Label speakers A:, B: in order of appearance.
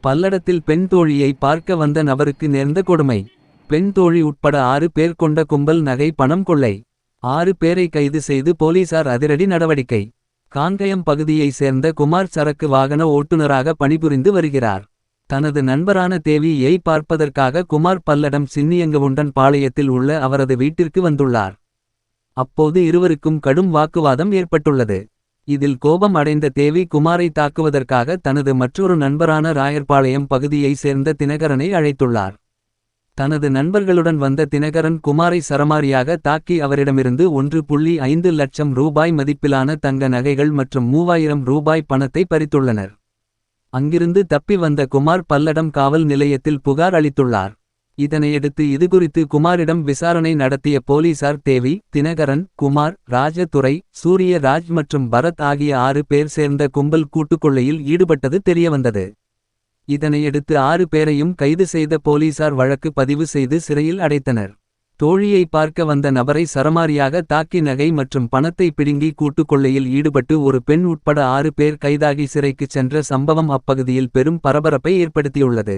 A: பல்லடத்தில் பெண் தோழியை பார்க்க வந்த நபருக்கு நேர்ந்த கொடுமை. பெண் தோழி உட்பட 6 பேர் கொண்ட கும்பல் நகை பணம் கொள்ளை. 6 பேரை கைது செய்து போலீசார் அதிரடி நடவடிக்கை. காங்கயம் பகுதியைச் சேர்ந்த குமார் சரக்கு வாகன ஓட்டுநராக பணிபுரிந்து வருகிறார். தனது நண்பரான தேவியை பார்ப்பதற்காக குமார் பல்லடம் சின்னியங்கவுண்டன் பாளையத்தில் உள்ள அவரது வீட்டிற்கு வந்துள்ளார். அப்போது இருவருக்கும் கடும் வாக்குவாதம் ஏற்பட்டுள்ளது. இதில் கோபம் அடைந்த தேவி குமாரை தாக்குவதற்காக தனது மற்றொரு நண்பரான ராயர்பாளையம் பகுதியைச் சேர்ந்த தினகரனை அழைத்துள்ளார். தனது நண்பர்களுடன் வந்த தினகரன் குமாரை சரமாரியாக தாக்கி அவரிடமிருந்து 1.5 லட்சம் ரூபாய் மதிப்பிலான தங்க நகைகள் மற்றும் 3000 ரூபாய் பணத்தை பறித்துள்ளனர். அங்கிருந்து தப்பி வந்த குமார் பல்லடம் காவல் நிலையத்தில் புகார் அளித்துள்ளார். இதனையடுத்து இதுகுறித்து குமாரிடம் விசாரணை நடத்திய போலீசார் தேவி, தினகரன், குமார், ராஜதுரை, சூரிய ராஜ் மற்றும் பரத் ஆகிய 6 பேர் சேர்ந்த கும்பல் கூட்டுக்கொள்ளையில் ஈடுபட்டது தெரியவந்தது. இதனையடுத்து 6 பேரையும் கைது செய்த போலீசார் வழக்கு பதிவு செய்து சிறையில் அடைத்தனர். தோழியை பார்க்க வந்த நபரை சரமாரியாக தாக்கி நகை மற்றும் பணத்தை பிடுங்கி கூட்டுக்கொள்ளையில் ஈடுபட்டு ஒரு பெண் உட்பட 6 பேர் கைதாகி சிறைக்குச் சென்ற சம்பவம் அப்பகுதியில் பெரும் பரபரப்பை ஏற்படுத்தியுள்ளது.